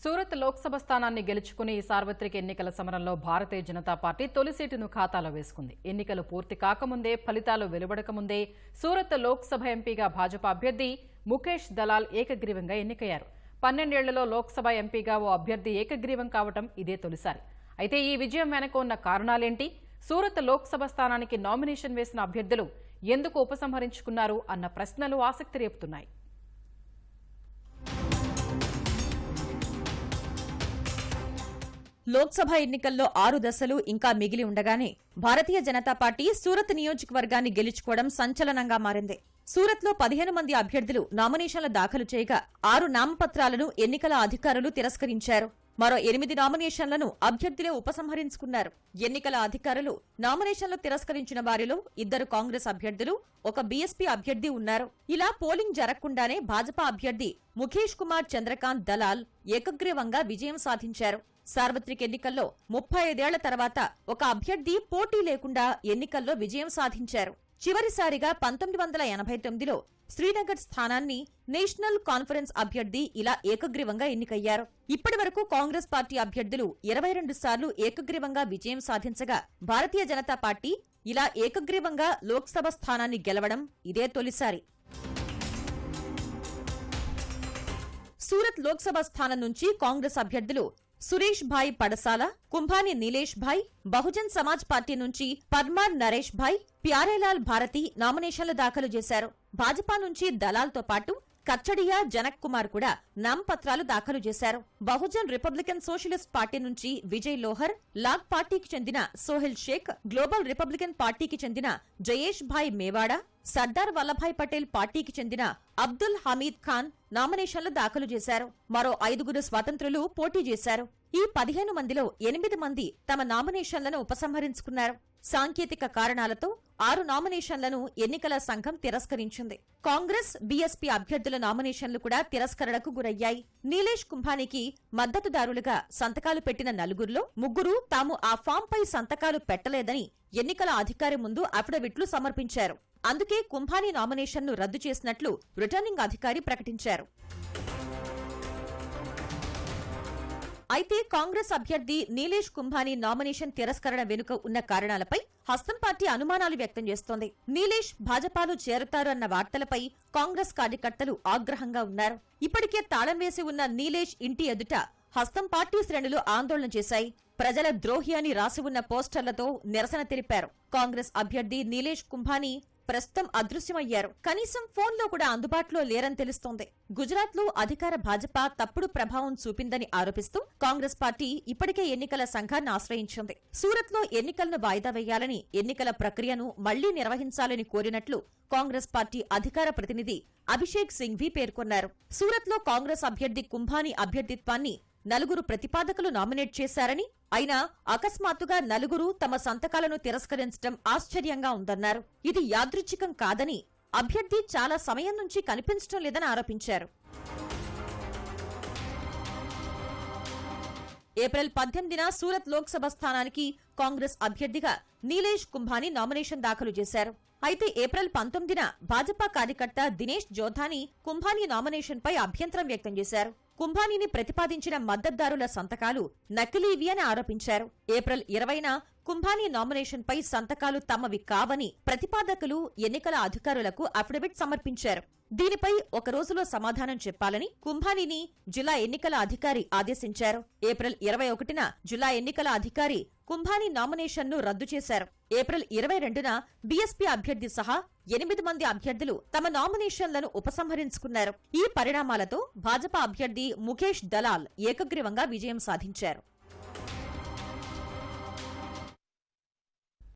సూరత్ లోక్సభ స్థానాన్ని గెలుచుకుని సార్వత్రిక ఎన్నికల సమరంలో భారతీయ జనతా పార్టీ తొలి సీటును ఖాతాలో వేసుకుంది. ఎన్నికలు పూర్తి కాకముందే, ఫలితాలు వెలువడకముందే సూరత్ లోక్సభ ఎంపీగా భాజపా అభ్యర్థి ముఖేష్ దలాల్ ఏకగ్రీవంగా ఎన్నికయ్యారు. 12 ఏళ్లలో లోక్సభ ఎంపీగా ఓ అభ్యర్థి ఏకగ్రీవం కావటం ఇదే తొలిసారి. అయితే ఈ విజయం వెనుక ఉన్న కారణాలేంటి? సూరత్ లోక్సభ స్థానానికి నామినేషన్ వేసిన అభ్యర్థులు ఎందుకు ఉపసంహరించుకున్నారు అన్న ప్రశ్నలు ఆసక్తి రేపుతున్నాయి. లోక్సభ ఎన్నికల్లో 6 దశలు ఇంకా మిగిలి ఉండగానే భారతీయ జనతా పార్టీ సూరత్ నియోజకవర్గాన్ని గెలుచుకోవడం సంచలనంగా మారింది. సూరత్ లో 15 మంది అభ్యర్థులు నామినేషన్ల దాఖలు చేయగా 6 నామపత్రాలను ఎన్నికల అధికారులు తిరస్కరించారు. మరో 8 నామినేషన్లను అభ్యర్థులే ఉపసంహరించుకున్నారు. ఎన్నికల అధికారులు నామినేషన్లు తిరస్కరించిన వారిలో 2 కాంగ్రెస్ అభ్యర్థులు, 1 బీఎస్పీ అభ్యర్థి ఉన్నారు. ఇలా పోలింగ్ జరగకుండానే భాజపా అభ్యర్థి ముఖేష్ కుమార్ చంద్రకాంత్ దలాల్ ఏకగ్రీవంగా విజయం సాధించారు. సార్వత్రిక ఎన్నికల్లో 35 ఏళ్ల తర్వాత ఒక అభ్యర్థి పోటీ లేకుండా ఎన్నికల్లో విజయం సాధించారు. చివరిసారిగా 1989లో శ్రీనగర్ స్థానాన్ని నేషనల్ కాన్ఫరెన్స్ అభ్యర్థి ఇలా ఏకగ్రీవంగా ఎన్నికయ్యారు. ఇప్పటి వరకు కాంగ్రెస్ పార్టీ అభ్యర్థులు 22 సార్లు ఏకగ్రీవంగా విజయం సాధించగా భారతీయ జనతా పార్టీ ఇలా ఏకగ్రీవంగా లోక్సభ స్థానాన్ని గెలవడం ఇదే తొలిసారి. సూరత్ లోక్సభ స్థానం నుంచి కాంగ్రెస్ అభ్యర్థులు సురేష్ భాయ్ పడసాల, కుంభాని నీలేష్ భాయ్, బహుజన్ సమాజ్ పార్టీ నుంచి పర్మార్ నరేష్ భాయ్, ప్యారేలాల్ భారతి నామినేషన్లు దాఖలు చేశారు. భాజపా నుంచి దలాల్తో పాటు కచ్చడియా జనక్ కుమార్ కూడా నామపత్రాలు దాఖలు చేశారు. బహుజన్ రిపబ్లికన్ సోషలిస్ట్ పార్టీ నుంచి విజయ్ లోహర్, లాగ్ పార్టీకి చెందిన సోహెల్ షేక్, గ్లోబల్ రిపబ్లికన్ పార్టీకి చెందిన జయేష్ భాయ్ మేవాడా, సర్దార్ వల్లభాయ్ పటేల్ పార్టీకి చెందిన అబ్దుల్ హమీద్ ఖాన్ నామినేషన్లు దాఖలు చేశారు. మరో 5 స్వతంత్రులు పోటీ చేశారు. ఈ 15 మందిలో 8 మంది తమ నామినేషన్లను ఉపసంహరించుకున్నారు. సాంకేతిక కారణాలతో 6 నామినేషన్లను ఎన్నికల సంఘం తిరస్కరించింది. కాంగ్రెస్, బీఎస్పీ అభ్యర్థుల నామినేషన్లు కూడా తిరస్కరణకు గురయ్యాయి. నీలేష్ కుంభానికి మద్దతుదారులుగా సంతకాలు పెట్టిన 4గురిలో 3 తాము ఆ ఫామ్పై సంతకాలు పెట్టలేదని ఎన్నికల అధికారి ముందు అఫిడవిట్లు సమర్పించారు. అందుకే కుంభాని నామినేషన్ను రద్దు చేసినట్లు రిటర్నింగ్ అధికారి ప్రకటించారు. అయితే కాంగ్రెస్ అభ్యర్థి నీలేష్ కుంభాని నామినేషన్ తిరస్కరణ వెనుక ఉన్న కారణాలపై హస్తం పార్టీ అనుమానాలు వ్యక్తం చేస్తోంది. నీలేష్ భాజపాలో చేరుతారు అన్న వార్తలపై కాంగ్రెస్ కార్యకర్తలు ఆగ్రహంగా ఉన్నారు. ఇప్పటికే తాళం వేసి ఉన్న నీలేష్ ఇంటి ఎదుట హస్తం పార్టీ శ్రేణులు ఆందోళన చేశాయి. ప్రజల ద్రోహి అని రాసి ఉన్న పోస్టర్లతో నిరసన తెలిపారు. కాంగ్రెస్ అభ్యర్థి నీలేష్ కుంభాని ప్రస్తుతం అదృశ్యమయ్యారు. కనీసం ఫోన్లో కూడా అందుబాటులో లేరని తెలుస్తోంది. గుజరాత్ లో అధికార భాజపా తప్పుడు ప్రభావం చూపిందని ఆరోపిస్తూ కాంగ్రెస్ పార్టీ ఇప్పటికే ఎన్నికల సంఘాన్ని ఆశ్రయించింది. సూరత్ లో ఎన్నికలను వాయిదా వేయాలని, ఎన్నికల ప్రక్రియను మళ్లీ నిర్వహించాలని కోరినట్లు కాంగ్రెస్ పార్టీ అధికార ప్రతినిధి అభిషేక్ సింఘ్వి పేర్కొన్నారు. సూరత్ లో కాంగ్రెస్ అభ్యర్థి కుంభాని అభ్యర్థిత్వాన్ని 4 ప్రతిపాదకులు నామినేట్ చేశారని, అయినా అకస్మాత్తుగా 4 తమ సంతకాలను తిరస్కరించడం ఆశ్చర్యంగా ఉందన్నారు. ఇది యాదృచ్ఛికం కాదని, అభ్యర్థి చాలా సమయం నుంచి కనిపించడం లేదని ఆరోపించారు. ఏప్రిల్ 18న సూరత్ లోక్సభ స్థానానికి కాంగ్రెస్ అభ్యర్థిగా నీలేష్ కుంభాని నామినేషన్ దాఖలు చేశారు. అయితే ఏప్రిల్ 19న భాజపా కార్యకర్త దినేష్ జోధాని కుంభాని నామినేషన్పై అభ్యంతరం వ్యక్తం చేశారు. కుంభానీని ప్రతిపాదించిన మద్దతుదారుల సంతకాలు నకిలీవి అని ఆరోపించారు. ఏప్రిల్ 20న కుంభానీ నామినేషన్పై సంతకాలు తమవి కావని ప్రతిపాదకులు ఎన్నికల అధికారులకు అఫిడవిట్ సమర్పించారు. దీనిపై 1 రోజులో సమాధానం చెప్పాలని కుంభానీని జిల్లా ఎన్నికల అధికారి ఆదేశించారు. ఏప్రిల్ 21న జిల్లా ఎన్నికల అధికారి కుంభానీ నామినేషన్ను రద్దు చేశారు. ఏప్రిల్ 22న బీఎస్పీ అభ్యర్థి సహా 8 మంది అభ్యర్థులు తమ నామినేషన్లను ఉపసంహరించుకున్నారు. ఈ పరిణామాలతో భాజపా అభ్యర్థి ముఖేష్ దలాల్ ఏకగ్రీవంగా విజయం సాధించారు.